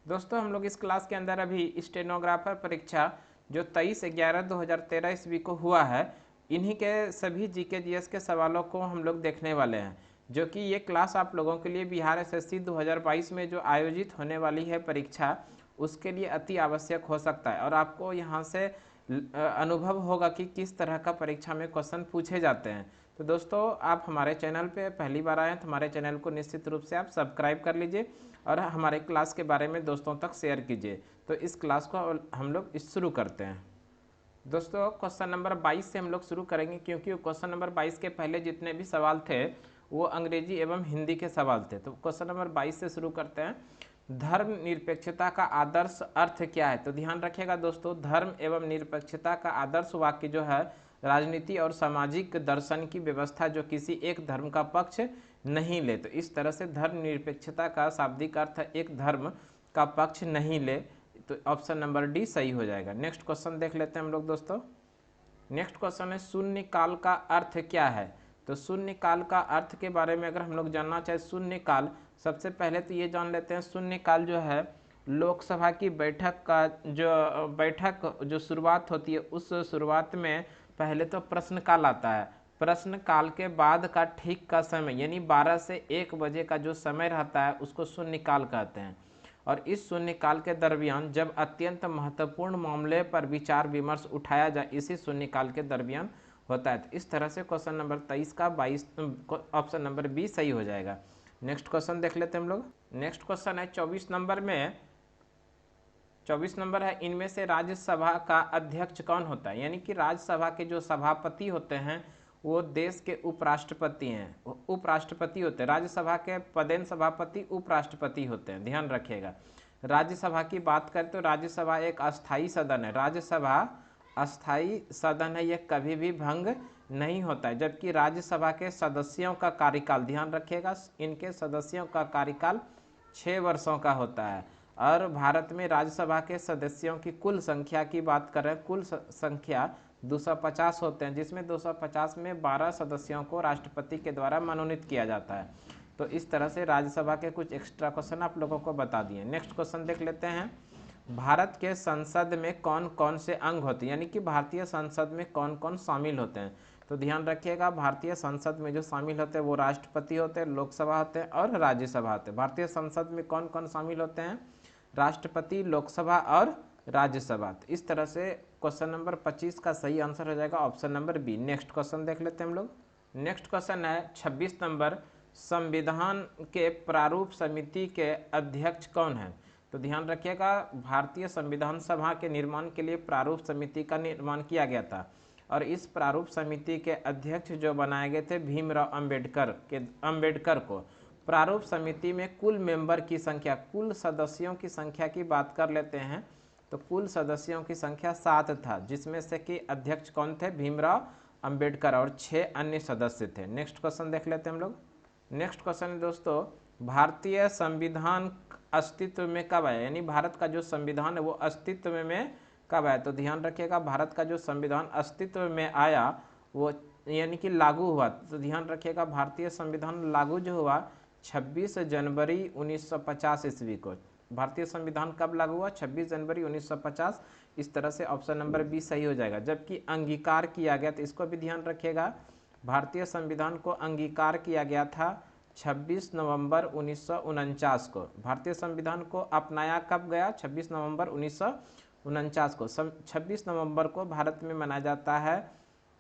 दोस्तों हम लोग इस क्लास के अंदर अभी स्टेनोग्राफर परीक्षा जो 23/11/2013 ईस्वी को हुआ है, इन्हीं के सभी जीके जीएस के सवालों को हम लोग देखने वाले हैं, जो कि ये क्लास आप लोगों के लिए बिहार एसएससी 2022 में जो आयोजित होने वाली है परीक्षा, उसके लिए अति आवश्यक हो सकता है। और आपको यहाँ से अनुभव होगा कि किस तरह का परीक्षा में क्वेश्चन पूछे जाते हैं। तो दोस्तों आप हमारे चैनल पे पहली बार आए हैं तो हमारे चैनल को निश्चित रूप से आप सब्सक्राइब कर लीजिए और हमारे क्लास के बारे में दोस्तों तक शेयर कीजिए। तो इस क्लास को हम लोग शुरू करते हैं। दोस्तों क्वेश्चन नंबर 22 से हम लोग शुरू करेंगे, क्योंकि क्वेश्चन नंबर 22 के पहले जितने भी सवाल थे वो अंग्रेजी एवं हिंदी के सवाल थे। तो क्वेश्चन नंबर 22 से शुरू करते हैं। धर्म निरपेक्षता का आदर्श अर्थ क्या है? तो ध्यान रखिएगा दोस्तों, धर्म एवं निरपेक्षता का आदर्श वाक्य जो है राजनीति और सामाजिक दर्शन की व्यवस्था जो किसी एक धर्म का पक्ष नहीं ले। तो इस तरह से धर्म निरपेक्षता का शाब्दिक अर्थ एक धर्म का पक्ष नहीं ले, तो ऑप्शन नंबर डी सही हो जाएगा। नेक्स्ट क्वेश्चन देख लेते हैं हम लोग दोस्तों। नेक्स्ट क्वेश्चन है शून्य काल का अर्थ क्या है? तो शून्य काल का अर्थ के बारे में अगर हम लोग जानना चाहे, शून्य काल, सबसे पहले तो ये जान लेते हैं शून्य काल जो है लोकसभा की बैठक का जो शुरुआत होती है, उस शुरुआत में पहले तो प्रश्न काल आता है। प्रश्न काल के बाद का ठीक का समय यानी 12 से 1 बजे का जो समय रहता है उसको शून्य काल कहते हैं। और इस शून्य काल के दरमियान जब अत्यंत महत्वपूर्ण मामले पर विचार विमर्श उठाया जाए, इसी शून्य काल के दरमियान होता है। तो इस तरह से क्वेश्चन नंबर 23 का 22 ऑप्शन नंबर बी सही हो जाएगा। नेक्स्ट क्वेश्चन देख लेते हैं हम लोग। नेक्स्ट क्वेश्चन है 24 नंबर में। 24 नंबर है, इनमें से राज्यसभा का अध्यक्ष कौन होता है? यानी कि राज्यसभा के जो सभापति होते हैं वो देश के उपराष्ट्रपति हैं, उपराष्ट्रपति होते हैं। राज्यसभा के पदेन सभापति उपराष्ट्रपति होते हैं, ध्यान रखिएगा। राज्यसभा की बात करें तो राज्यसभा एक अस्थाई सदन है। राज्यसभा अस्थाई सदन है, यह कभी भी भंग नहीं होता है। जबकि राज्यसभा के सदस्यों का कार्यकाल, ध्यान रखिएगा, इनके सदस्यों का कार्यकाल 6 वर्षों का होता है। और भारत में राज्यसभा के सदस्यों की कुल संख्या की बात करें, कुल संख्या 250 होते हैं, जिसमें 250 में 12 सदस्यों को राष्ट्रपति के द्वारा मनोनीत किया जाता है। तो इस तरह से राज्यसभा के कुछ एक्स्ट्रा क्वेश्चन आप लोगों को बता दिए। नेक्स्ट क्वेश्चन देख लेते हैं। भारत के संसद में कौन कौन से अंग होते हैं? यानी कि भारतीय संसद में कौन कौन शामिल होते हैं? तो ध्यान रखिएगा, भारतीय संसद में जो शामिल होते हैं वो राष्ट्रपति होते हैं, लोकसभा होते हैं और राज्यसभा होते हैं। भारतीय संसद में कौन कौन शामिल होते हैं? राष्ट्रपति, लोकसभा और राज्यसभा। इस तरह से क्वेश्चन नंबर 25 का सही आंसर हो जाएगा option number B. Next question देख लेते हैं हम लोग। नेक्स्ट क्वेश्चन है 26 नंबर, संविधान के प्रारूप समिति के अध्यक्ष कौन है? तो ध्यान रखिएगा, भारतीय संविधान सभा के निर्माण के लिए प्रारूप समिति का निर्माण किया गया था और इस प्रारूप समिति के अध्यक्ष जो बनाए गए थे भीमराव अंबेडकर को। प्रारूप समिति में कुल मेंबर की संख्या, कुल सदस्यों की संख्या की बात कर लेते हैं तो कुल सदस्यों की संख्या 7 था, जिसमें से कि अध्यक्ष कौन थे? भीमराव अंबेडकर और 6 अन्य सदस्य थे। नेक्स्ट क्वेश्चन देख लेते हैं हम लोग। नेक्स्ट क्वेश्चन है दोस्तों, भारतीय संविधान अस्तित्व में कब आया? यानी भारत का जो संविधान है वो अस्तित्व में कब आया? तो ध्यान रखिएगा, भारत का जो संविधान अस्तित्व में आया वो यानी कि लागू हुआ, तो ध्यान रखिएगा भारतीय संविधान लागू जो हुआ 26 जनवरी 1950 ईस्वी को। भारतीय संविधान कब लागू हुआ? 26 जनवरी 1950। इस तरह से ऑप्शन नंबर बी सही हो जाएगा। जबकि अंगीकार किया गया, तो इसको भी ध्यान रखिएगा, भारतीय संविधान को अंगीकार किया गया था 26 नवंबर 1949 को। भारतीय संविधान को अपनाया कब गया? 26 नवंबर 1949 को। 26 नवंबर को भारत में मनाया जाता है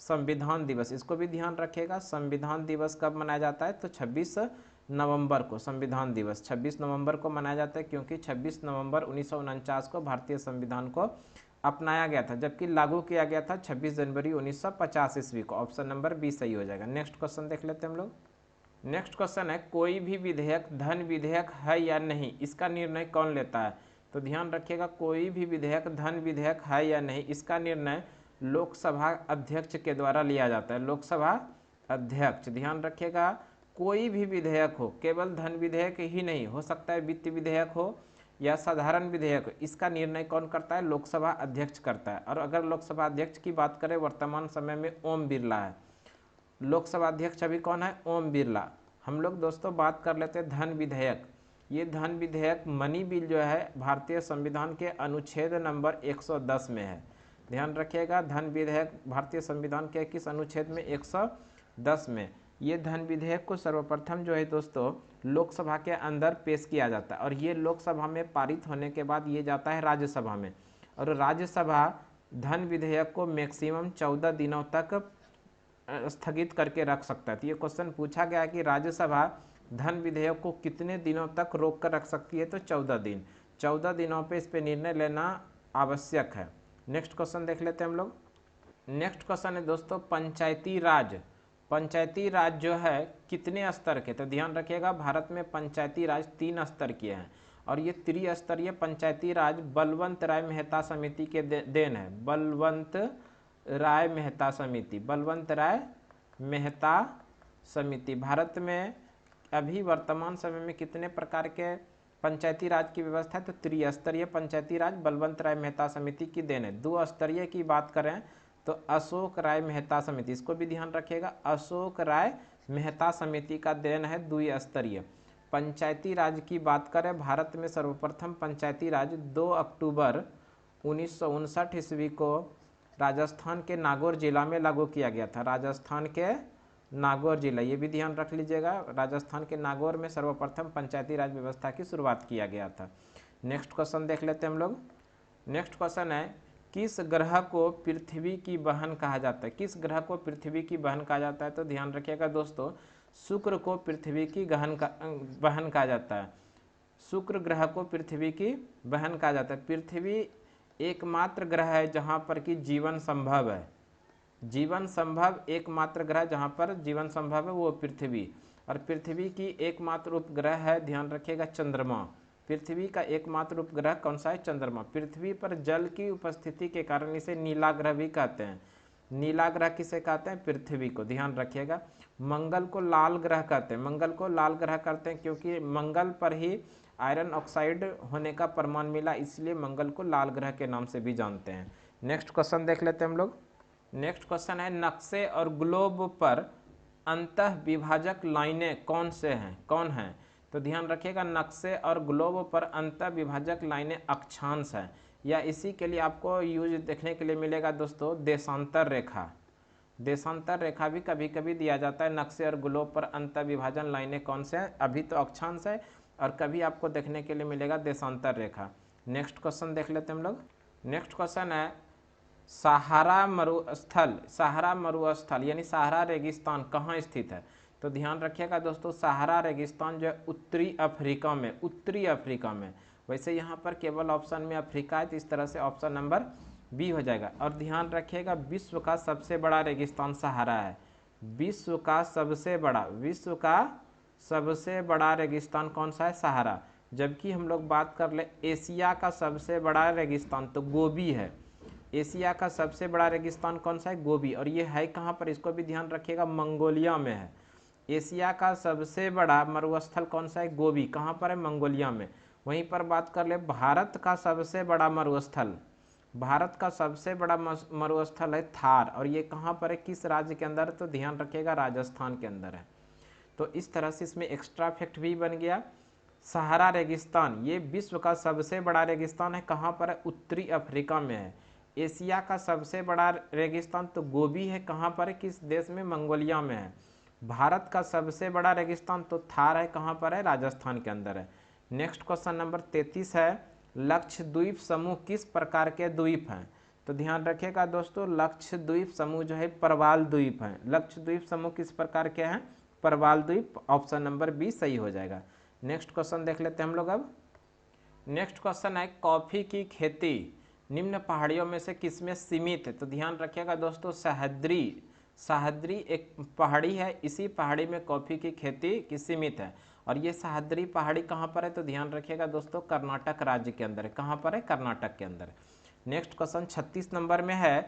संविधान दिवस। इसको भी ध्यान रखिएगा, संविधान दिवस कब मनाया जाता है? तो 26 नवंबर को संविधान दिवस 26 नवंबर को मनाया जाता है, क्योंकि 26 नवंबर 1949 को भारतीय संविधान को अपनाया गया था, जबकि लागू किया गया था 26 जनवरी 1950 ईस्वी को। ऑप्शन नंबर बी सही हो जाएगा। नेक्स्ट क्वेश्चन देख लेते हैं हम लोग। नेक्स्ट क्वेश्चन है, कोई भी विधेयक धन विधेयक है या नहीं, इसका निर्णय कौन लेता है? तो ध्यान रखिएगा, कोई भी विधेयक धन विधेयक है या नहीं, इसका निर्णय लोकसभा अध्यक्ष के द्वारा लिया जाता है। लोकसभा अध्यक्ष, ध्यान रखिएगा, कोई भी विधेयक हो, केवल धन विधेयक ही नहीं, हो सकता है वित्त विधेयक हो या साधारण विधेयक हो, इसका निर्णय कौन करता है? लोकसभा अध्यक्ष करता है। और अगर लोकसभा अध्यक्ष की बात करें वर्तमान समय में ओम बिरला है। लोकसभा अध्यक्ष अभी कौन है? ओम बिरला। हम लोग दोस्तों बात कर लेते हैं धन विधेयक। ये धन विधेयक मनी बिल जो है भारतीय संविधान के अनुच्छेद नंबर 110 में है। ध्यान रखिएगा, धन विधेयक भारतीय संविधान के किस अनुच्छेद में? 110 में। ये धन विधेयक को सर्वप्रथम जो है दोस्तों लोकसभा के अंदर पेश किया जाता है और ये लोकसभा में पारित होने के बाद ये जाता है राज्यसभा में, और राज्यसभा धन विधेयक को मैक्सिमम 14 दिनों तक स्थगित करके रख सकता है। तो ये क्वेश्चन पूछा गया कि राज्यसभा धन विधेयक को कितने दिनों तक रोक कर रख सकती है? तो 14 दिन। 14 दिनों पे इस पे निर्णय लेना आवश्यक है। नेक्स्ट क्वेश्चन देख लेते हैं हम लोग। नेक्स्ट क्वेश्चन है दोस्तों पंचायती राज। पंचायती राज जो है कितने स्तर के? तो ध्यान रखिएगा, भारत में पंचायती राज 3 स्तर के हैं और ये त्रिस्तरीय पंचायती राज बलवंत राय मेहता समिति के देन है। बलवंत राय मेहता समिति, बलवंत राय मेहता समिति। भारत में अभी वर्तमान समय में कितने प्रकार के पंचायती राज की व्यवस्था है? तो त्रिस्तरीय पंचायती राज बलवंत राय मेहता समिति की देन है। 2 स्तरीय की बात करें तो अशोक राय मेहता समिति, इसको भी ध्यान रखिएगा, अशोक राय मेहता समिति का देन है 2 स्तरीय। पंचायती राज की बात करें, भारत में सर्वप्रथम पंचायती राज 2 अक्टूबर 1959 ईस्वी को राजस्थान के नागौर जिला में लागू किया गया था। राजस्थान के नागौर जिला, ये भी ध्यान रख लीजिएगा, राजस्थान के नागौर में सर्वप्रथम पंचायती राज व्यवस्था की शुरुआत किया गया था। नेक्स्ट क्वेश्चन देख लेते हैं हम लोग। नेक्स्ट क्वेश्चन है किस ग्रह को पृथ्वी की बहन कहा जाता है? किस ग्रह को पृथ्वी की बहन कहा जाता है? तो ध्यान रखिएगा दोस्तों, शुक्र को पृथ्वी की बहन कहा जाता है। शुक्र ग्रह को पृथ्वी की बहन कहा जाता है। पृथ्वी एकमात्र ग्रह है जहाँ पर कि जीवन संभव है। जीवन संभव एकमात्र ग्रह जहाँ पर जीवन संभव है वो पृथ्वी, और पृथ्वी की एकमात्र उपग्रह है, ध्यान रखिएगा, चंद्रमा। पृथ्वी का एकमात्र उपग्रह कौन सा है? चंद्रमा। पृथ्वी पर जल की उपस्थिति के कारण इसे नीला ग्रह भी कहते हैं। नीला ग्रह किसे कहते हैं? पृथ्वी को, ध्यान रखिएगा। मंगल को लाल ग्रह कहते हैं। मंगल को लाल ग्रह कहते हैं क्योंकि मंगल पर ही आयरन ऑक्साइड होने का प्रमाण मिला, इसलिए मंगल को लाल ग्रह के नाम से भी जानते हैं। नेक्स्ट क्वेश्चन देख लेते हैं हम लोग। नेक्स्ट क्वेश्चन है नक्शे और ग्लोब पर अंतः विभाजक लाइनें कौन हैं? तो ध्यान रखिएगा, नक्शे और ग्लोब पर अंतः विभाजक लाइनें अक्षांश हैं, या इसी के लिए आपको यूज देखने के लिए मिलेगा दोस्तों देशांतर रेखा। देशांतर रेखा भी कभी कभी दिया जाता है। नक्शे और ग्लोब पर अंतः विभाजन लाइनें कौन से हैं? अभी तो अक्षांश है और कभी आपको देखने के लिए मिलेगा देशांतर रेखा। नेक्स्ट क्वेश्चन देख लेते हैं हम लोग। नेक्स्ट क्वेश्चन है सहारा मरुस्थल। सहारा मरुस्थल यानी सहारा रेगिस्तान कहाँ स्थित है? तो ध्यान रखिएगा दोस्तों, सहारा रेगिस्तान जो है उत्तरी अफ्रीका में, उत्तरी अफ्रीका में। वैसे यहाँ पर केवल ऑप्शन में अफ्रीका है, तो इस तरह से ऑप्शन नंबर बी हो जाएगा। और ध्यान रखिएगा विश्व का सबसे बड़ा रेगिस्तान सहारा है। विश्व का सबसे बड़ा रेगिस्तान कौन सा है? सहारा। जबकि हम लोग बात कर ले एशिया का सबसे बड़ा रेगिस्तान तो गोबी है। एशिया का सबसे बड़ा रेगिस्तान कौन सा है? गोबी। और ये है कहाँ पर? इसको भी ध्यान रखिएगा, मंगोलिया में है। एशिया का सबसे बड़ा मरुस्थल कौन सा है? गोबी। कहाँ पर है? मंगोलिया में। वहीं पर बात कर ले भारत का सबसे बड़ा मरुस्थल, भारत का सबसे बड़ा मरुस्थल है थार, और ये कहाँ पर है? किस राज्य के अंदर? तो ध्यान रखिएगा राजस्थान के अंदर है। तो इस तरह से इसमें एक्स्ट्रा फैक्ट भी बन गया। सहारा रेगिस्तान ये विश्व का सबसे बड़ा रेगिस्तान है, कहाँ पर है? उत्तरी अफ्रीका में है। एशिया का सबसे बड़ा रेगिस्तान तो गोबी है, कहाँ पर है? किस देश में? मंगोलिया में है। भारत का सबसे बड़ा रेगिस्तान तो थार है, कहाँ पर है? राजस्थान के अंदर है। नेक्स्ट क्वेश्चन नंबर 33 है लक्षद्वीप समूह किस प्रकार के द्वीप हैं? तो ध्यान रखिएगा दोस्तों, लक्षद्वीप समूह जो है प्रवाल द्वीप हैं। लक्षद्वीप समूह किस प्रकार के हैं? प्रवाल द्वीप। ऑप्शन नंबर बी सही हो जाएगा। नेक्स्ट क्वेश्चन देख लेते हैं हम लोग अब। नेक्स्ट क्वेश्चन है कॉफी की खेती निम्न पहाड़ियों में से किसमें सीमित है? तो ध्यान रखिएगा दोस्तों, सह्याद्री एक पहाड़ी है, इसी पहाड़ी में कॉफी की खेती की सीमित है। और ये सह्याद्री पहाड़ी कहाँ पर है? तो ध्यान रखिएगा दोस्तों, कर्नाटक राज्य के अंदर है। कहाँ पर है? कर्नाटक के अंदर। नेक्स्ट क्वेश्चन 36 नंबर में है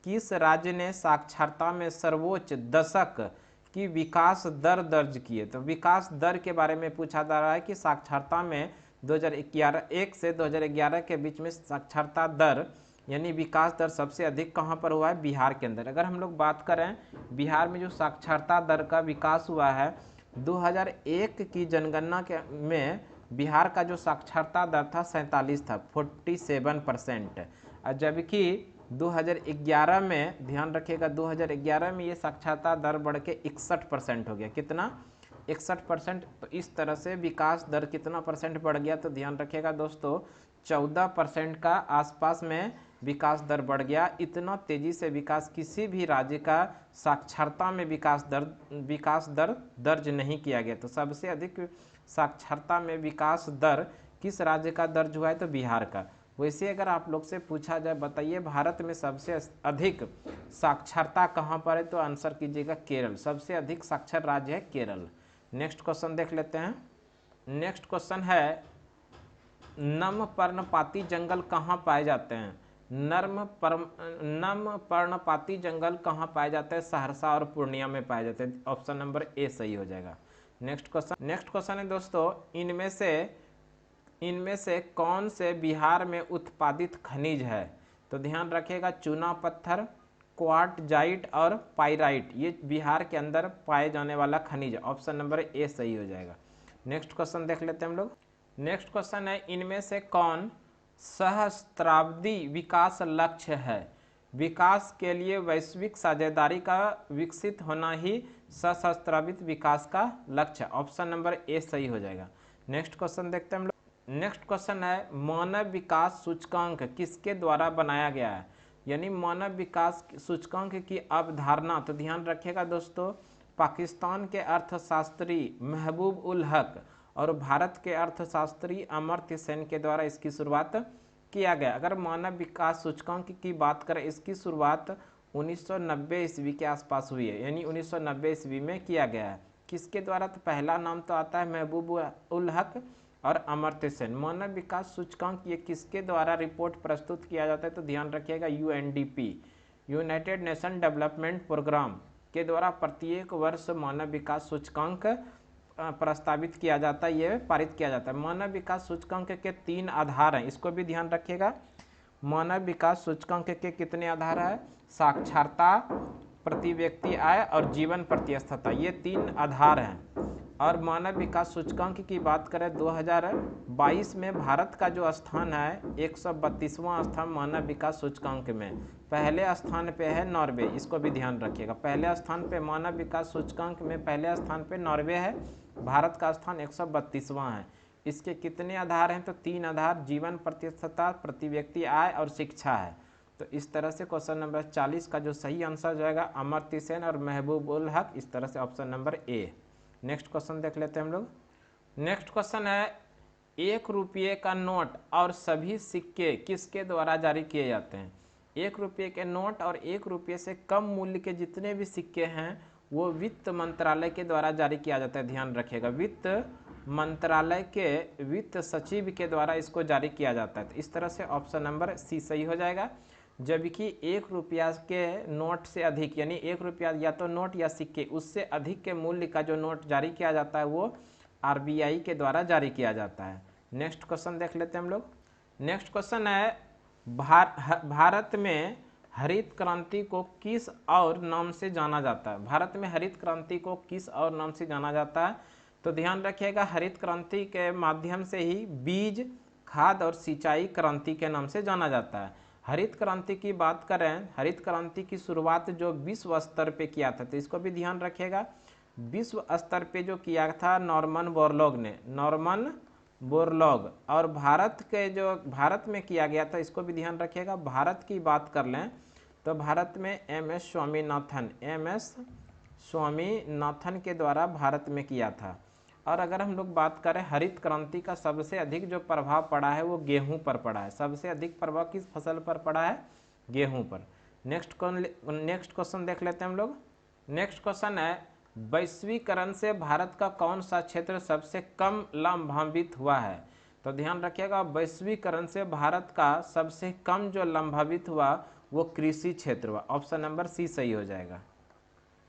किस राज्य ने साक्षरता में सर्वोच्च दशक की विकास दर दर्ज की है? तो विकास दर के बारे में पूछा जा रहा है कि साक्षरता में 2011 से 2011 के बीच में साक्षरता दर यानी विकास दर सबसे अधिक कहाँ पर हुआ है? बिहार के अंदर। अगर हम लोग बात करें बिहार में जो साक्षरता दर का विकास हुआ है 2001 की जनगणना में बिहार का जो साक्षरता दर था 47 था, 47%। और जबकि 2011 में, ध्यान रखिएगा, 2011 में ये साक्षरता दर बढ़ के 61% हो गया। कितना? 61%। तो इस तरह से विकास दर कितना परसेंट बढ़ गया? तो ध्यान रखिएगा दोस्तों, 14% का आसपास में विकास दर बढ़ गया। इतना तेजी से विकास किसी भी राज्य का साक्षरता में विकास दर दर्ज नहीं किया गया। तो सबसे अधिक साक्षरता में विकास दर किस राज्य का दर्ज हुआ है? तो बिहार का। वैसे अगर आप लोग से पूछा जाए, बताइए भारत में सबसे अधिक साक्षरता कहाँ पर है? तो आंसर कीजिएगा केरल। सबसे अधिक साक्षर राज्य है केरल। नेक्स्ट क्वेश्चन देख लेते हैं। नेक्स्ट क्वेश्चन है, नम पर्णपाती जंगल कहाँ पाए जाते हैं? नम पर्णपाती जंगल कहाँ पाए जाते हैं? सहरसा और पूर्णिया में पाए जाते हैं। ऑप्शन नंबर ए सही हो जाएगा। नेक्स्ट क्वेश्चन है दोस्तों, इनमें से कौन से बिहार में उत्पादित खनिज है? तो ध्यान रखिएगा, चूना पत्थर, क्वार्टजाइट और पाइराइट, ये बिहार के अंदर पाए जाने वाला खनिज है। ऑप्शन नंबर ए सही हो जाएगा। नेक्स्ट क्वेश्चन देख लेते हैं हम लोग। नेक्स्ट क्वेश्चन है, इनमें से कौन सहस्त्राब्दी विकास लक्ष्य है? विकास के लिए वैश्विक साझेदारी का विकसित होना ही सहस्त्राब्दी विकास का लक्ष्य। ऑप्शन नंबर ए सही हो जाएगा। नेक्स्ट क्वेश्चन देखते हैं हम लोग। नेक्स्ट क्वेश्चन है, मानव विकास सूचकांक किसके द्वारा बनाया गया है? यानी मानव विकास सूचकांक की अवधारणा, तो ध्यान रखिएगा दोस्तों, पाकिस्तान के अर्थशास्त्री महबूब उल हक और भारत के अर्थशास्त्री अमर्त्य सेन के द्वारा इसकी शुरुआत किया गया। अगर मानव विकास सूचकांक की बात करें, इसकी शुरुआत 1990 ईस्वी के आसपास हुई है, यानी 1990 ईस्वी में किया गया है। किसके द्वारा? तो पहला नाम तो आता है महबूब उल हक और अमर्त्य सेन। मानव विकास सूचकांक ये किसके द्वारा रिपोर्ट प्रस्तुत किया जाता है? तो ध्यान रखिएगा, UNDP, United Nation development programme के द्वारा प्रत्येक वर्ष मानव विकास सूचकांक प्रस्तावित किया जाता है, ये पारित किया जाता है। मानव विकास सूचकांक के 3 आधार हैं, इसको भी ध्यान रखिएगा। मानव विकास सूचकांक के कितने आधार है? साक्षरता, प्रति व्यक्ति आय और जीवन प्रतिस्पर्धा, ये 3 आधार हैं। और मानव विकास सूचकांक की बात करें, 2022 में भारत का जो स्थान है 132वां स्थान मानव विकास सूचकांक में। पहले स्थान पे है नॉर्वे, इसको भी ध्यान रखिएगा। पहले स्थान पे मानव विकास सूचकांक में पहले स्थान पे नॉर्वे है, भारत का स्थान 132वां है। इसके कितने आधार हैं? तो 3 आधार, जीवन प्रतिस्पर्धा, प्रति व्यक्ति आय और शिक्षा है। तो इस तरह से क्वेश्चन नंबर 40 का जो सही आंसर जाएगा अमर्त्य सेन और महबूब उल हक, इस तरह से option number A. Next question देख लेते हैं हम लोग। नेक्स्ट क्वेश्चन है, 1 रुपये का नोट और सभी सिक्के किसके द्वारा जारी किए जाते हैं? 1 रुपये के नोट और 1 रुपये से कम मूल्य के जितने भी सिक्के हैं वो वित्त मंत्रालय के द्वारा जारी किया जाता है। ध्यान रखिएगा, वित्त मंत्रालय के वित्त सचिव के द्वारा इसको जारी किया जाता है। तो इस तरह से ऑप्शन नंबर सी सही हो जाएगा। जबकि 1 रुपया के नोट से अधिक, यानी 1 रुपया या तो नोट या सिक्के, उससे अधिक के मूल्य का जो नोट जारी किया जाता है वो RBI के द्वारा जारी किया जाता है। नेक्स्ट क्वेश्चन देख लेते हैं हम लोग। नेक्स्ट क्वेश्चन है, भारत में हरित क्रांति को किस और नाम से जाना जाता है? भारत में हरित क्रांति को किस और नाम से जाना जाता है? तो ध्यान रखिएगा, हरित क्रांति के माध्यम से ही बीज, खाद और सिंचाई क्रांति के नाम से जाना जाता है। हरित क्रांति की बात करें, हरित क्रांति की शुरुआत जो विश्व स्तर पे किया था, तो इसको भी ध्यान रखिएगा, विश्व स्तर पे जो किया था नॉर्मन बोरलॉग ने, नॉर्मन बोरलॉग। और भारत में किया गया था, इसको भी ध्यान रखिएगा। भारत की बात कर लें तो भारत में MS स्वामीनाथन के द्वारा भारत में किया था। और अगर हम लोग बात करें, हरित क्रांति का सबसे अधिक जो प्रभाव पड़ा है वो गेहूं पर पड़ा है। सबसे अधिक प्रभाव किस फसल पर पड़ा है? गेहूं पर। नेक्स्ट क्वेश्चन देख लेते हैं हम लोग। नेक्स्ट क्वेश्चन है, वैश्वीकरण से भारत का कौन सा क्षेत्र सबसे कम लाभान्वित हुआ है? तो ध्यान रखिएगा, वैश्वीकरण से भारत का सबसे कम जो लाभान्वित हुआ वो कृषि क्षेत्र हुआ। ऑप्शन नंबर सी सही हो जाएगा।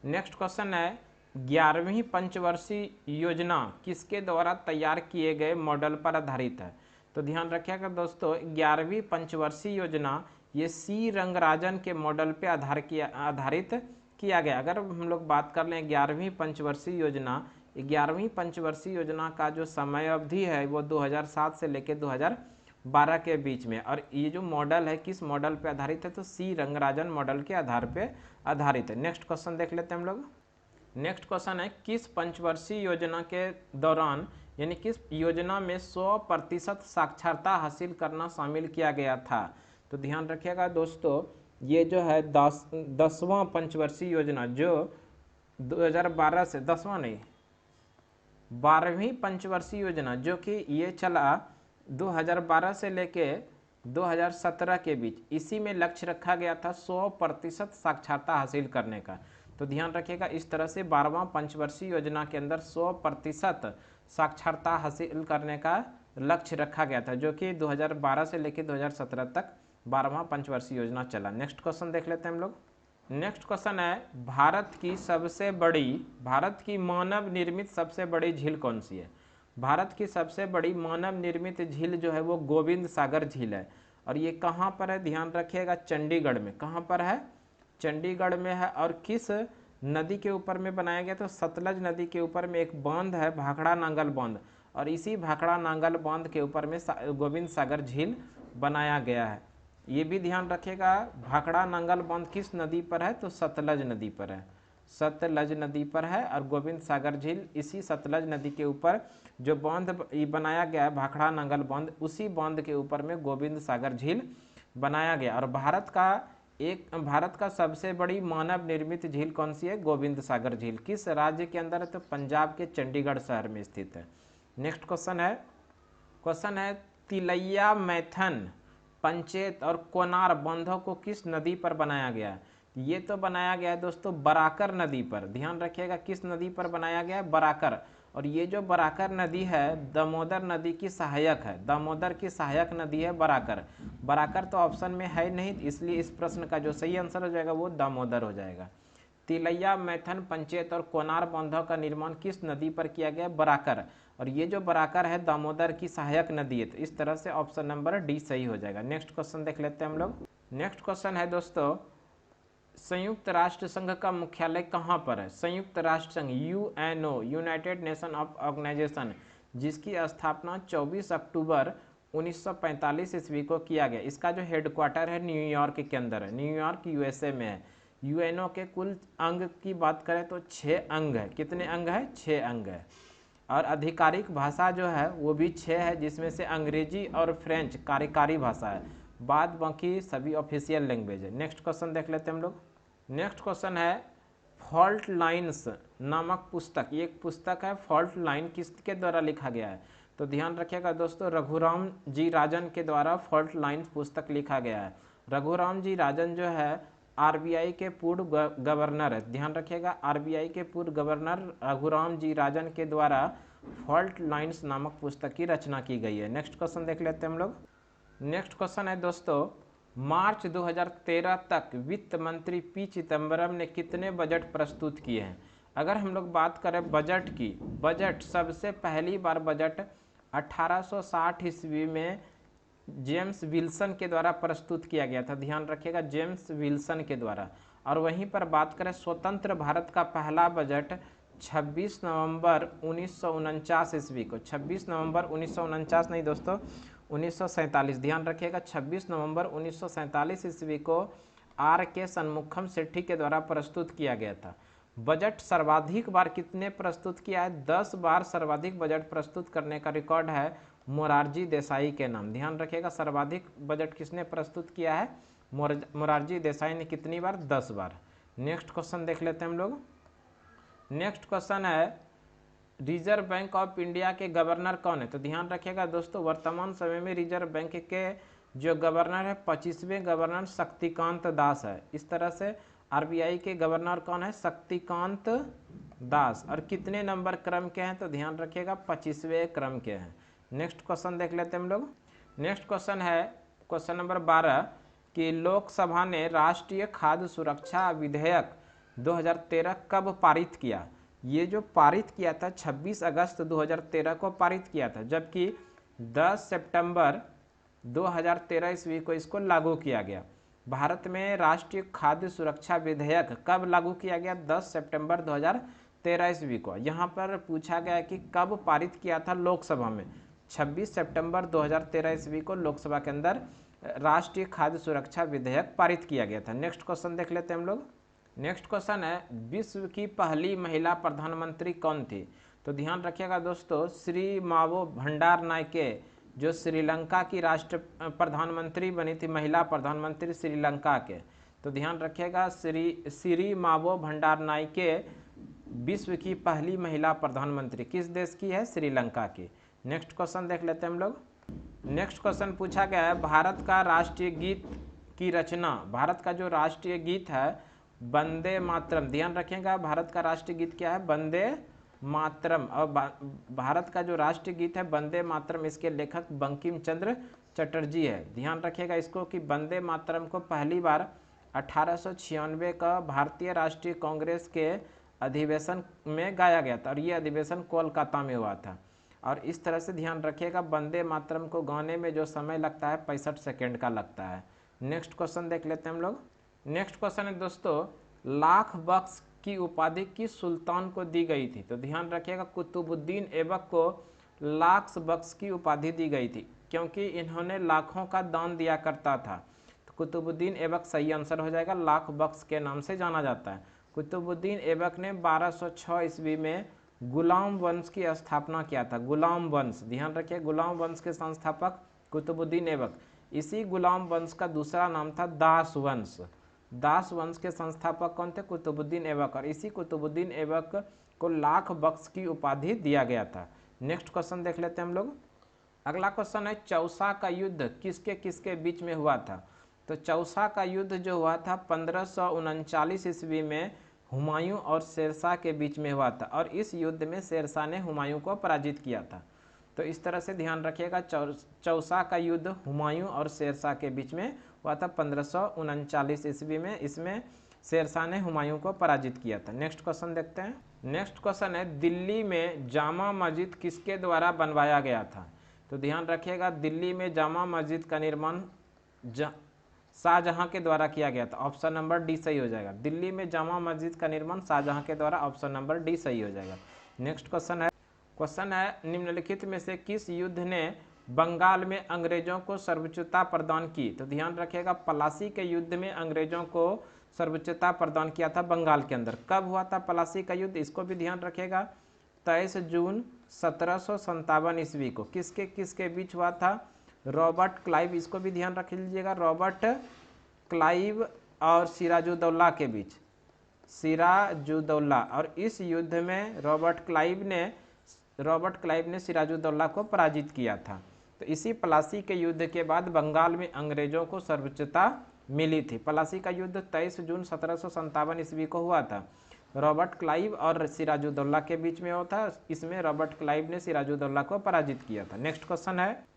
नेक्स्ट क्वेश्चन है, 11वीं पंचवर्षीय योजना किसके द्वारा तैयार किए गए मॉडल पर आधारित है? तो ध्यान रखिएगा दोस्तों, 11वीं पंचवर्षीय योजना ये C रंगराजन के मॉडल पे आधारित किया गया। अगर हम लोग बात कर लें 11वीं पंचवर्षीय योजना 11वीं पंचवर्षीय योजना का जो समय अवधि है वो 2007 से लेकर 2012 के बीच में। और ये जो मॉडल है किस मॉडल पे आधारित है, तो सी रंगराजन मॉडल के आधार पे आधारित है। नेक्स्ट क्वेश्चन देख लेते हैं हम लोग। नेक्स्ट क्वेश्चन है, किस पंचवर्षीय योजना के दौरान यानी किस योजना में 100% साक्षरता हासिल करना शामिल किया गया था। तो ध्यान रखिएगा दोस्तों, ये जो है 10वां पंचवर्षीय योजना जो 2012 से 10वां नहीं 12वीं पंचवर्षीय योजना जो कि ये चला 2012 से लेके 2017 के बीच, इसी में लक्ष्य रखा गया था 100% साक्षरता हासिल करने का। तो ध्यान रखिएगा, इस तरह से 12वां पंचवर्षीय योजना के अंदर 100% साक्षरता हासिल करने का लक्ष्य रखा गया था, जो कि 2012 से लेकर 2017 तक 12वां पंचवर्षीय योजना चला। नेक्स्ट क्वेश्चन देख लेते हैं हम लोग। नेक्स्ट क्वेश्चन है, भारत की मानव निर्मित सबसे बड़ी झील कौन सी है। भारत की सबसे बड़ी मानव निर्मित झील जो है वो गोविंद सागर झील है। और ये कहाँ पर है, ध्यान रखिएगा, चंडीगढ़ में। कहाँ पर है, चंडीगढ़ में है। और किस नदी के ऊपर में बनाया गया, तो सतलज नदी के ऊपर में एक बांध है, भाखड़ा नांगल बांध, और इसी भाखड़ा नांगल बांध के ऊपर में गोविंद सागर झील बनाया गया है। ये भी ध्यान रखिएगा, भाखड़ा नांगल बांध किस नदी पर है, तो सतलज नदी पर है, सतलज नदी पर है। और गोविंद सागर झील इसी सतलज नदी के ऊपर जो बांध बनाया गया है, भाखड़ा नांगल बांध, उसी बांध के ऊपर में गोविंद सागर झील बनाया गया। और भारत का सबसे बड़ी मानव निर्मित झील कौन सी है, गोविंद सागर झील। किस राज्य के अंदर है, तो पंजाब के चंडीगढ़ शहर में स्थित है। नेक्स्ट क्वेश्चन है तिलैया मैथन, पंचेत और कोनार बांधों को किस नदी पर बनाया गया है। ये तो बनाया गया है दोस्तों बराकर नदी पर। ध्यान रखिएगा, किस नदी पर बनाया गया है, बराकर। और ये जो बराकर नदी है दामोदर नदी की सहायक है, दामोदर की सहायक नदी है बराकर। बराकर तो ऑप्शन में है नहीं, इसलिए इस प्रश्न का जो सही आंसर हो जाएगा वो दामोदर हो जाएगा। तिलैया मैथन, पंचेत और कोनार बांधों का निर्माण किस नदी पर किया गया, बराकर। और ये जो बराकर है दामोदर की सहायक नदी है, तो इस तरह से ऑप्शन नंबर डी सही हो जाएगा। नेक्स्ट क्वेश्चन देख लेते हैं हम लोग। नेक्स्ट क्वेश्चन है दोस्तों, संयुक्त राष्ट्र संघ का मुख्यालय कहाँ पर है। संयुक्त राष्ट्र संघ UNO, United Nation of organisation, जिसकी स्थापना 24 अक्टूबर 1945 ईस्वी को किया गया। इसका जो हेडक्वार्टर है न्यूयॉर्क के अंदर है, न्यूयॉर्क यूएसए में है। यूएनओ के कुल अंग की बात करें तो 6 अंग है। कितने अंग है, 6 अंग है। और आधिकारिक भाषा जो है वो भी 6 है, जिसमें से अंग्रेजी और फ्रेंच कार्यकारी भाषा है, बाद बाकी सभी ऑफिशियल लैंग्वेज है। नेक्स्ट क्वेश्चन देख लेते हैं हम लोग। नेक्स्ट क्वेश्चन है, फॉल्ट लाइन्स नामक पुस्तक, ये एक पुस्तक है, फॉल्ट लाइन किसके द्वारा लिखा गया है। तो ध्यान रखिएगा दोस्तों, रघुराम जी राजन के द्वारा फॉल्ट लाइन्स पुस्तक लिखा गया है। रघुराम जी राजन जो है आरबीआई के पूर्व गवर्नर है। ध्यान रखिएगा, आरबीआई के पूर्व गवर्नर रघुराम जी राजन के द्वारा फॉल्ट लाइन्स नामक पुस्तक की रचना की गई है। नेक्स्ट क्वेश्चन देख लेते हैं हम लोग। नेक्स्ट क्वेश्चन है दोस्तों, मार्च 2013 तक वित्त मंत्री पी चिदम्बरम ने कितने बजट प्रस्तुत किए हैं। अगर हम लोग बात करें बजट की, बजट सबसे पहली बार बजट 1860 ईस्वी में जेम्स विल्सन के द्वारा प्रस्तुत किया गया था। ध्यान रखिएगा, जेम्स विल्सन के द्वारा। और वहीं पर बात करें स्वतंत्र भारत का पहला बजट 26 नवंबर 1949 ईस्वी को, 26 नवंबर 1949 नहीं दोस्तों 1947, ध्यान रखिएगा 26 नवंबर 1947 ईस्वी को आर के सन्मुखम सेठी के द्वारा प्रस्तुत किया गया था। बजट सर्वाधिक बार कितने प्रस्तुत किया है, 10 बार सर्वाधिक बजट प्रस्तुत करने का रिकॉर्ड है मोरारजी देसाई के नाम। ध्यान रखिएगा, सर्वाधिक बजट किसने प्रस्तुत किया है, मोरारजी देसाई ने। कितनी बार, 10 बार। नेक्स्ट क्वेश्चन देख लेते हैं हम लोग। नेक्स्ट क्वेश्चन है, रिजर्व बैंक ऑफ इंडिया के गवर्नर कौन है। तो ध्यान रखिएगा दोस्तों, वर्तमान समय में रिजर्व बैंक के जो गवर्नर है 25वें गवर्नर शक्तिकांत दास है। इस तरह से आरबीआई के गवर्नर कौन है, शक्तिकांत दास। और कितने नंबर क्रम के हैं, तो ध्यान रखिएगा 25वें क्रम के हैं। नेक्स्ट क्वेश्चन देख लेते हैं हम लोग। नेक्स्ट क्वेश्चन है क्वेश्चन नंबर 12 कि लोकसभा ने राष्ट्रीय खाद्य सुरक्षा विधेयक 2013 कब पारित किया। ये जो पारित किया था 26 अगस्त 2013 को पारित किया था, जबकि 10 सितंबर 2013 ईस्वी को इसको लागू किया गया। भारत में राष्ट्रीय खाद्य सुरक्षा विधेयक कब लागू किया गया, 10 सितंबर 2013 ईस्वी को। यहाँ पर पूछा गया कि कब पारित किया था लोकसभा में। 26 सितंबर 2013 ईस्वी को लोकसभा के अंदर राष्ट्रीय खाद्य सुरक्षा विधेयक पारित किया गया था। नेक्स्ट क्वेश्चन देख लेते हैं हम लोग। नेक्स्ट क्वेश्चन है, विश्व की पहली महिला प्रधानमंत्री कौन थी? तो ध्यान रखिएगा दोस्तों, श्री मावो भंडारनायके जो श्रीलंका की राष्ट्र प्रधानमंत्री बनी थी, महिला प्रधानमंत्री श्रीलंका के। तो ध्यान रखिएगा, श्री मावो भंडारनायके विश्व की पहली महिला प्रधानमंत्री किस देश की है? श्रीलंका की। नेक्स्ट क्वेश्चन देख लेते हैं हम लोग। नेक्स्ट क्वेश्चन पूछा गया है, भारत का राष्ट्रीय गीत की रचना, भारत का जो राष्ट्रीय गीत है वंदे मातरम। ध्यान रखिएगा, भारत का राष्ट्रीय गीत क्या है? वंदे मातरम। और भारत का जो राष्ट्रीय गीत है वंदे मातरम, इसके लेखक बंकिम चंद्र चटर्जी है। ध्यान रखिएगा इसको कि वंदे मातरम को पहली बार 1896 का भारतीय राष्ट्रीय कांग्रेस के अधिवेशन में गाया गया था और ये अधिवेशन कोलकाता में हुआ था। और इस तरह से ध्यान रखिएगा, वंदे मातरम को गाने में जो समय लगता है 65 सेकेंड का लगता है। नेक्स्ट क्वेश्चन देख लेते हैं हम लोग। नेक्स्ट क्वेश्चन है दोस्तों, लाख बख्श की उपाधि किस सुल्तान को दी गई थी? तो ध्यान रखिएगा, कुतुबुद्दीन ऐबक को लाख बख्श की उपाधि दी गई थी क्योंकि इन्होंने लाखों का दान दिया करता था। तो कुतुबुद्दीन ऐबक सही आंसर हो जाएगा, लाख बख्श के नाम से जाना जाता है। कुतुबुद्दीन ऐबक ने 1206 ईस्वी में गुलाम वंश की स्थापना किया था। गुलाम वंश, ध्यान रखिए, गुलाम वंश के संस्थापक कुतुबुद्दीन ऐबक। इसी गुलाम वंश का दूसरा नाम था दास वंश। दास वंश के संस्थापक कौन थे? कुतुबुद्दीन ऐबक। और इसी कुतुबुद्दीन ऐबक को लाख बख्श की उपाधि दिया गया था। नेक्स्ट क्वेश्चन देख लेते हैं हम लोग। अगला क्वेश्चन है, चौसा का युद्ध किसके किसके बीच में हुआ था? तो चौसा का युद्ध जो हुआ था 1539 ईस्वी में हुमायूं और शेरशाह के बीच में हुआ था और इस युद्ध में शेरशाह ने हुमायूं को पराजित किया था। तो इस तरह से ध्यान रखिएगा, चौसा का युद्ध हुमायूं और शेरशाह के बीच में हुआ था 1539 ईस्वी में। इसमें शेरशाह ने हुमायूं को पराजित किया था। नेक्स्ट क्वेश्चन देखते हैं। नेक्स्ट क्वेश्चन है, दिल्ली में जामा मस्जिद किसके द्वारा बनवाया गया था? तो ध्यान रखिएगा, दिल्ली में जामा मस्जिद का निर्माण शाहजहां के द्वारा किया गया था। ऑप्शन नंबर डी सही हो जाएगा। दिल्ली में जामा मस्जिद का निर्माण शाहजहां के द्वारा, ऑप्शन नंबर डी सही हो जाएगा। नेक्स्ट क्वेश्चन है, निम्नलिखित में से किस युद्ध ने बंगाल में अंग्रेजों को सर्वोच्चता प्रदान की? तो ध्यान रखिएगा, पलासी के युद्ध में अंग्रेजों को सर्वोच्चता प्रदान किया था बंगाल के अंदर। कब हुआ था पलासी का युद्ध? इसको भी ध्यान रखिएगा, 23 जून 1757 ईस्वी को। किसके किसके बीच हुआ था? रॉबर्ट क्लाइव, इसको भी ध्यान रख लीजिएगा, रॉबर्ट क्लाइव और सिराजुद्दौला के बीच, सिराजुद्दौला। और इस युद्ध में रॉबर्ट क्लाइव ने सिराजुद्दौला को पराजित किया था। तो इसी पलासी के युद्ध के बाद बंगाल में अंग्रेजों को सर्वोच्चता मिली थी। पलासी का युद्ध 23 जून 1757 ईस्वी को हुआ था। रॉबर्ट क्लाइव और सिराजुद्दौला के बीच में हुआ था। इसमें रॉबर्ट क्लाइव ने सिराजुद्दौला को पराजित किया था। नेक्स्ट क्वेश्चन है,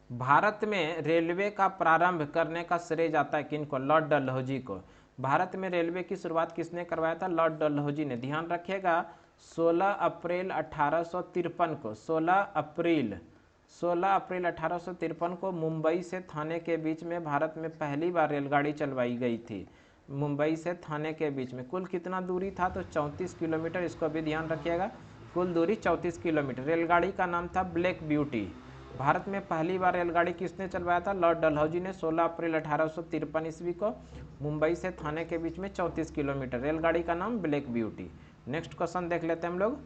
भारत में रेलवे का प्रारंभ करने का श्रेय जाता है किनको? लॉर्ड डलहौजी को। भारत में रेलवे की शुरुआत किसने करवाया था? लॉर्ड डलहौजी ने। ध्यान रखिएगा, 16 अप्रैल 1853 को, 16 अप्रैल 1853 को मुंबई से थाने के बीच में भारत में पहली बार रेलगाड़ी चलवाई गई थी। मुंबई से थाने के बीच में कुल कितना दूरी था? तो 34 किलोमीटर। इसको भी ध्यान रखिएगा, कुल दूरी 34 किलोमीटर। रेलगाड़ी का नाम था ब्लैक ब्यूटी। भारत में पहली बार रेलगाड़ी किसने चलवाया था? लॉर्ड डलहौजी ने। 16 अप्रैल 1853 ईस्वी को मुंबई से थाने के बीच में 34 किलोमीटर। रेलगाड़ी का नाम ब्लैक ब्यूटी। नेक्स्ट क्वेश्चन देख लेते हैं हम लोग।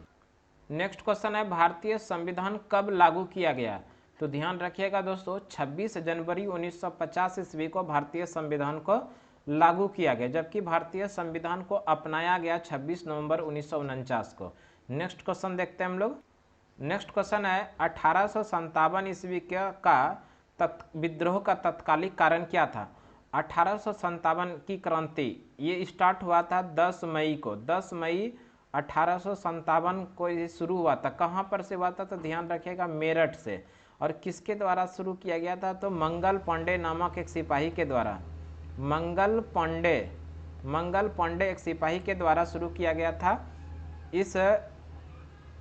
नेक्स्ट क्वेश्चन है, भारतीय संविधान कब लागू किया गया? तो ध्यान रखिएगा दोस्तों, 26 जनवरी 1950 ईस्वी को भारतीय संविधान को लागू किया गया, जबकि भारतीय संविधान को अपनाया गया 26 नवंबर 1949 को। नेक्स्ट क्वेश्चन देखते हैं हम लोग। नेक्स्ट क्वेश्चन है, 1857 ईस्वी का विद्रोह का तत्कालिक कारण क्या था? 1857 की क्रांति ये स्टार्ट हुआ था 10 मई को। 10 मई 1857 को ये शुरू हुआ था। कहाँ पर से हुआ था? तो ध्यान रखिएगा, मेरठ से। और किसके द्वारा शुरू किया गया था? तो मंगल पांडे नामक एक सिपाही के द्वारा। मंगल पांडे एक सिपाही के द्वारा शुरू किया गया था इस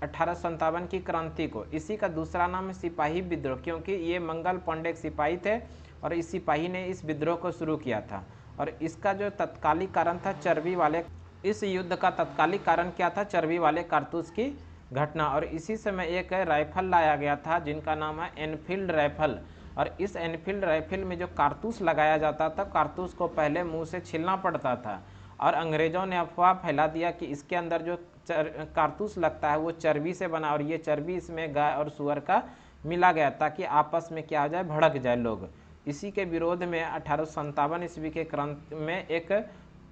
1857 की क्रांति को। इसी का दूसरा नाम है सिपाही विद्रोह, क्योंकि ये मंगल पांडे एक सिपाही थे और इस सिपाही ने इस विद्रोह को शुरू किया था। और इसका जो तत्कालिक कारण था, चर्बी वाले इस युद्ध का तत्कालिक कारण क्या था? चर्बी वाले कारतूस की घटना। और इसी समय एक राइफल लाया गया था जिनका नाम है एनफील्ड राइफल। और इस एनफील्ड राइफल में जो कारतूस लगाया जाता था, कारतूस को पहले मुंह से छीलना पड़ता था और अंग्रेजों ने अफवाह फैला दिया कि इसके अंदर जो कारतूस लगता है वो चर्बी से बना, और ये चर्बी इसमें गाय और सुअर का मिला गया ताकि आपस में क्या हो जाए, भड़क जाए लोग। इसी के विरोध में 1857 ईस्वी के क्रांति में एक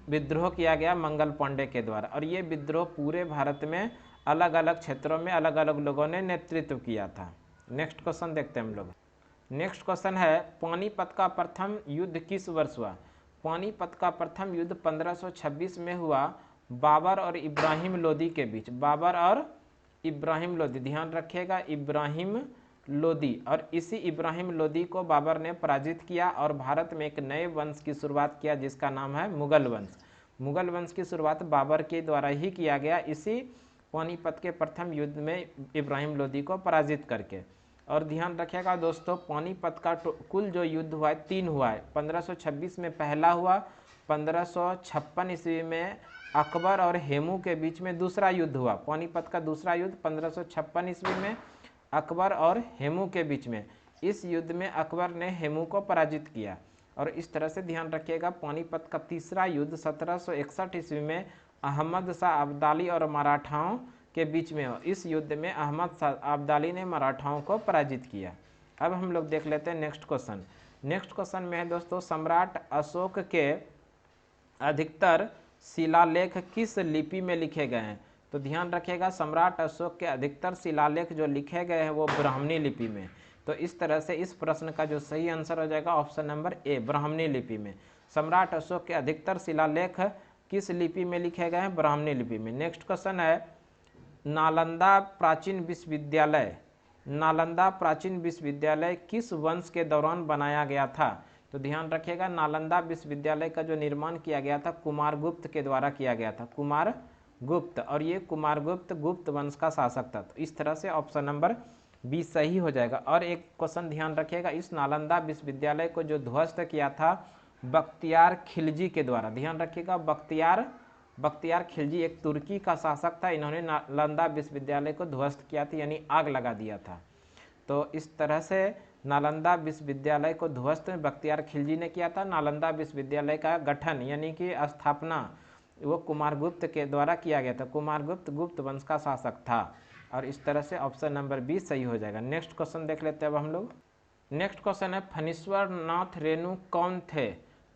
विद्रोह किया गया मंगल पांडे के द्वारा, और ये विद्रोह पूरे भारत में अलग अलग क्षेत्रों में अलग अलग लोगों ने नेतृत्व किया था। नेक्स्ट क्वेश्चन देखते हैं हम लोग। नेक्स्ट क्वेश्चन है पानीपत का प्रथम युद्ध किस वर्ष हुआ? पानीपत का प्रथम युद्ध 1526 में हुआ बाबर और इब्राहिम लोदी के बीच। बाबर और इब्राहिम लोदी, ध्यान रखिएगा, इब्राहिम लोदी। और इसी इब्राहिम लोदी को बाबर ने पराजित किया और भारत में एक नए वंश की शुरुआत किया जिसका नाम है मुगल वंश। मुगल वंश की शुरुआत बाबर के द्वारा ही किया गया, इसी पानीपत के प्रथम युद्ध में इब्राहिम लोदी को पराजित करके। और ध्यान रखिएगा दोस्तों, पानीपत का कुल जो युद्ध हुआ है 3 हुआ है। 1526 में पहला हुआ, 1556 ईस्वी में अकबर और हेमू के बीच में दूसरा युद्ध हुआ। पानीपत का दूसरा युद्ध 1556 ईस्वी में अकबर और हेमू के बीच में। इस युद्ध में अकबर ने हेमू को पराजित किया। और इस तरह से ध्यान रखिएगा, पानीपत का तीसरा युद्ध 1761 ईस्वी में अहमद शाह अब्दाली और मराठाओं के बीच में हो। इस युद्ध में अहमद शाह अब्दाली ने मराठाओं को पराजित किया। अब हम लोग देख लेते हैं नेक्स्ट क्वेश्चन। नेक्स्ट क्वेश्चन में है दोस्तों, सम्राट अशोक के अधिकतर शिलालेख किस लिपि में लिखे गए हैं? तो ध्यान रखिएगा, सम्राट अशोक के अधिकतर शिलालेख जो लिखे गए हैं वो ब्राह्मणी लिपि में। तो इस तरह से इस प्रश्न का जो सही आंसर हो जाएगा ऑप्शन नंबर ए, ब्राह्मणी लिपि में। सम्राट अशोक के अधिकतर शिलालेख किस लिपि में लिखे गए हैं? ब्राह्मणी लिपि में। नेक्स्ट क्वेश्चन है, नालंदा प्राचीन विश्वविद्यालय, नालंदा प्राचीन विश्वविद्यालय किस वंश के दौरान बनाया गया था? तो ध्यान रखिएगा, नालंदा विश्वविद्यालय का जो निर्माण किया गया था कुमारगुप्त के द्वारा किया गया था, कुमारगुप्त। और ये कुमारगुप्त गुप्त वंश का शासक था। तो इस तरह से ऑप्शन नंबर बी सही हो जाएगा। और एक क्वेश्चन ध्यान रखिएगा, इस नालंदा विश्वविद्यालय को जो ध्वस्त किया था बख्तियार खिलजी के द्वारा। ध्यान रखिएगा, बख्तियार खिलजी एक तुर्की का शासक था। इन्होंने नालंदा विश्वविद्यालय को ध्वस्त किया था, यानी आग लगा दिया था। तो इस तरह से नालंदा विश्वविद्यालय को ध्वस्त बख्तियार खिलजी ने किया था। नालंदा विश्वविद्यालय का गठन यानी कि स्थापना वो कुमारगुप्त के द्वारा किया गया था। कुमारगुप्त गुप्त वंश का शासक था। और इस तरह से ऑप्शन नंबर बी सही हो जाएगा। नेक्स्ट क्वेश्चन देख लेते हैं अब हम लोग। नेक्स्ट क्वेश्चन है, फणीश्वर नाथ रेणु कौन थे?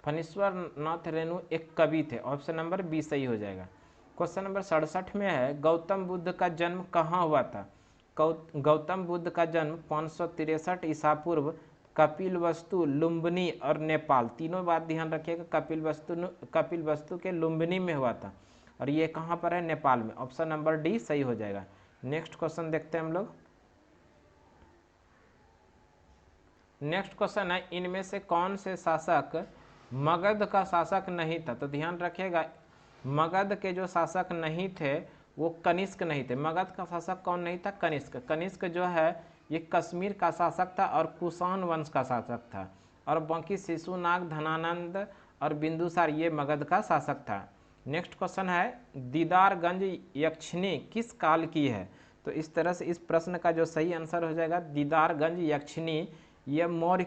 फणीश्वर नाथ रेणु एक कवि थे। ऑप्शन नंबर बी सही हो जाएगा। क्वेश्चन नंबर 67 में है, गौतम बुद्ध का जन्म कहाँ हुआ था? गौतम बुद्ध का जन्म 563 ईसा पूर्व कपिलवस्तु, लुम्बिनी और नेपाल, तीनों बात ध्यान रखिएगा, कपिलवस्तु के लुम्बिनी में हुआ था। और ये कहाँ पर है? नेपाल में। ऑप्शन नंबर डी सही हो जाएगा। नेक्स्ट क्वेश्चन देखते हैं हम लोग। नेक्स्ट क्वेश्चन है, इनमें से कौन से शासक मगध का शासक नहीं था? तो ध्यान रखिएगा, मगध के जो शासक नहीं थे वो कनिष्क नहीं थे। मगध का शासक कौन नहीं था? कनिष्क। कनिष्क जो है ये कश्मीर का शासक था और कुषाण वंश का शासक था। और बाकी शिशुनाग, धनानंद और बिंदुसार ये मगध का शासक था। नेक्स्ट क्वेश्चन है, दीदारगंज यक्षिणी किस काल की है? तो इस तरह से इस प्रश्न का जो सही आंसर हो जाएगा, दीदारगंज यक्षिणी ये मौर्य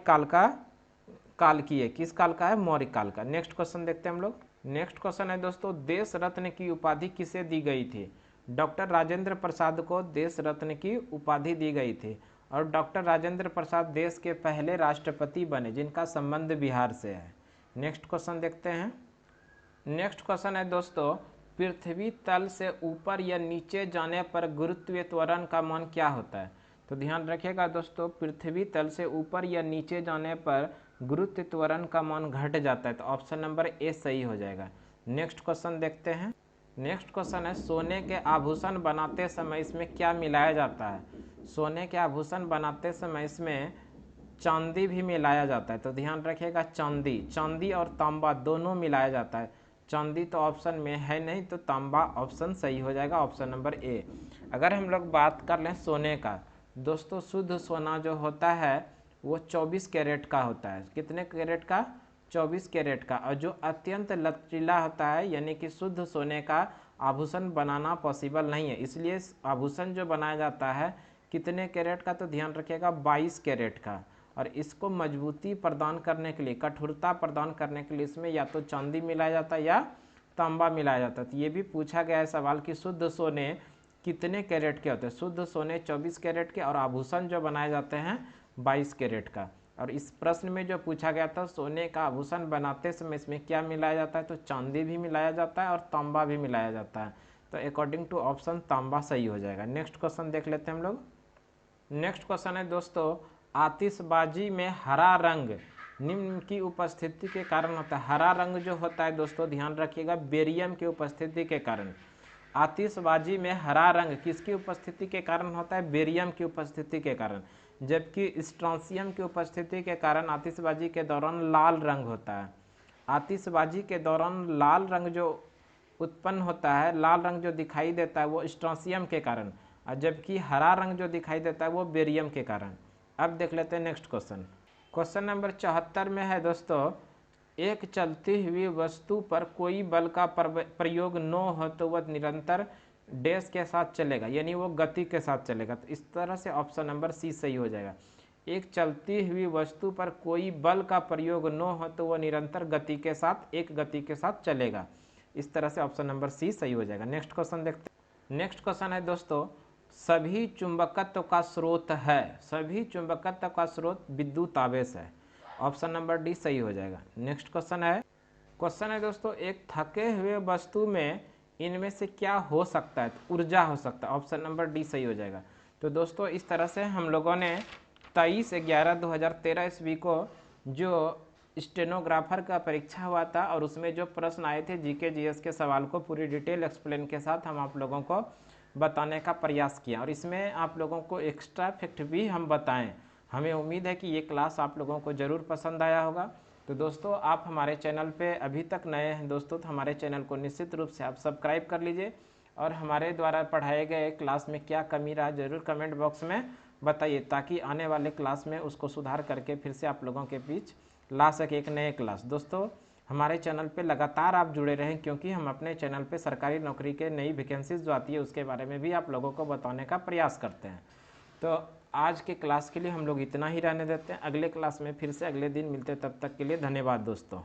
काल की है। किस काल का है? मौर्य काल का। नेक्स्ट क्वेश्चन देखते हैं हम लोग। नेक्स्ट क्वेश्चन है दोस्तों, देश रत्न की उपाधि किसे दी गई थी? डॉक्टर राजेंद्र प्रसाद को देश रत्न की उपाधि दी गई थी। और डॉक्टर राजेंद्र प्रसाद देश के पहले राष्ट्रपति बने जिनका संबंध बिहार से है। नेक्स्ट क्वेश्चन देखते हैं। नेक्स्ट क्वेश्चन है दोस्तों, पृथ्वी तल से ऊपर या नीचे जाने पर गुरुत्वीय त्वरण का मान क्या होता है? तो ध्यान रखिएगा दोस्तों, पृथ्वी तल से ऊपर या नीचे जाने पर गुरुत्व त्वरण का मान घट जाता है। तो ऑप्शन नंबर ए सही हो जाएगा। नेक्स्ट क्वेश्चन देखते हैं। नेक्स्ट क्वेश्चन है, सोने के आभूषण बनाते समय इसमें क्या मिलाया जाता है? सोने के आभूषण बनाते समय इसमें चांदी भी मिलाया जाता है। तो ध्यान रखिएगा, चांदी और तांबा दोनों मिलाया जाता है। चांदी तो ऑप्शन में है नहीं, तो तांबा ऑप्शन सही हो जाएगा, ऑप्शन नंबर ए। अगर हम लोग बात कर लें सोने का, दोस्तों शुद्ध सोना जो होता है वो 24 कैरेट का होता है। कितने कैरेट का? 24 कैरेट का, और जो अत्यंत लचीला होता है यानी कि शुद्ध सोने का आभूषण बनाना पॉसिबल नहीं है, इसलिए आभूषण जो बनाया जाता है कितने कैरेट का, तो ध्यान रखिएगा 22 कैरेट का। और इसको मजबूती प्रदान करने के लिए, कठोरता प्रदान करने के लिए इसमें या तो चांदी मिलाया जाता है या तांबा मिलाया जाता है। तो ये भी पूछा गया है सवाल कि शुद्ध सोने कितने कैरेट के होते हैं। शुद्ध सोने 24 कैरेट के और आभूषण जो बनाए जाते हैं 22 कैरेट का। और इस प्रश्न में जो पूछा गया था सोने का आभूषण बनाते समय इसमें क्या मिलाया जाता है, तो चांदी भी मिलाया जाता है और तांबा भी मिलाया जाता है। तो अकॉर्डिंग टू ऑप्शन तांबा सही हो जाएगा। नेक्स्ट क्वेश्चन देख लेते हैं हम लोग। नेक्स्ट क्वेश्चन है दोस्तों, आतिशबाजी में हरा रंग निम्न की उपस्थिति के कारण होता है। हरा रंग जो होता है दोस्तों ध्यान रखिएगा बेरियम की उपस्थिति के कारण। आतिशबाजी में हरा रंग किसकी उपस्थिति के कारण होता है, बेरियम की उपस्थिति के कारण। जबकि स्ट्रोंसियम की उपस्थिति के कारण आतिशबाजी के दौरान लाल रंग होता है। आतिशबाजी के दौरान लाल रंग जो उत्पन्न होता है, लाल रंग जो दिखाई देता है वो स्ट्रोंसियम के कारण, और जबकि हरा रंग जो दिखाई देता है वो बेरियम के कारण। अब देख लेते हैं नेक्स्ट क्वेश्चन। क्वेश्चन नंबर 74 में है दोस्तों, एक चलती हुई वस्तु पर कोई बल का प्रयोग न हो तो वह निरंतर डैश के साथ चलेगा, यानी वो गति के साथ चलेगा। तो इस तरह से ऑप्शन नंबर सी सही हो जाएगा। एक चलती हुई वस्तु पर कोई बल का प्रयोग न हो तो वह निरंतर गति के साथ, एक गति के साथ चलेगा। इस तरह से ऑप्शन नंबर सी सही हो जाएगा। नेक्स्ट क्वेश्चन देखते हैं। नेक्स्ट क्वेश्चन है दोस्तों, सभी चुंबकत्व का स्रोत है, सभी चुंबकत्व का स्रोत विद्युत आवेश है। ऑप्शन नंबर डी सही हो जाएगा। नेक्स्ट क्वेश्चन है दोस्तों, एक थके हुए वस्तु में इनमें से क्या हो सकता है, तो ऊर्जा हो सकता है। ऑप्शन नंबर डी सही हो जाएगा। तो दोस्तों इस तरह से हम लोगों ने 23/11/2013 ईस्वी को जो स्टेनोग्राफर का परीक्षा हुआ था और उसमें जो प्रश्न आए थे जीके जीएस के सवाल को पूरी डिटेल एक्सप्लेन के साथ हम आप लोगों को बताने का प्रयास किया, और इसमें आप लोगों को एक्स्ट्रा फैक्ट भी हम बताएं। हमें उम्मीद है कि ये क्लास आप लोगों को ज़रूर पसंद आया होगा। तो दोस्तों आप हमारे चैनल पे अभी तक नए हैं दोस्तों, तो हमारे चैनल को निश्चित रूप से आप सब्सक्राइब कर लीजिए, और हमारे द्वारा पढ़ाए गए क्लास में क्या कमी रहा ज़रूर कमेंट बॉक्स में बताइए, ताकि आने वाले क्लास में उसको सुधार करके फिर से आप लोगों के बीच ला सके एक नए क्लास। दोस्तों हमारे चैनल पे लगातार आप जुड़े रहें, क्योंकि हम अपने चैनल पे सरकारी नौकरी के नई वैकेंसीज जो आती है उसके बारे में भी आप लोगों को बताने का प्रयास करते हैं। तो आज के क्लास के लिए हम लोग इतना ही रहने देते हैं। अगले क्लास में फिर से अगले दिन मिलते हैं, तब तक के लिए धन्यवाद दोस्तों।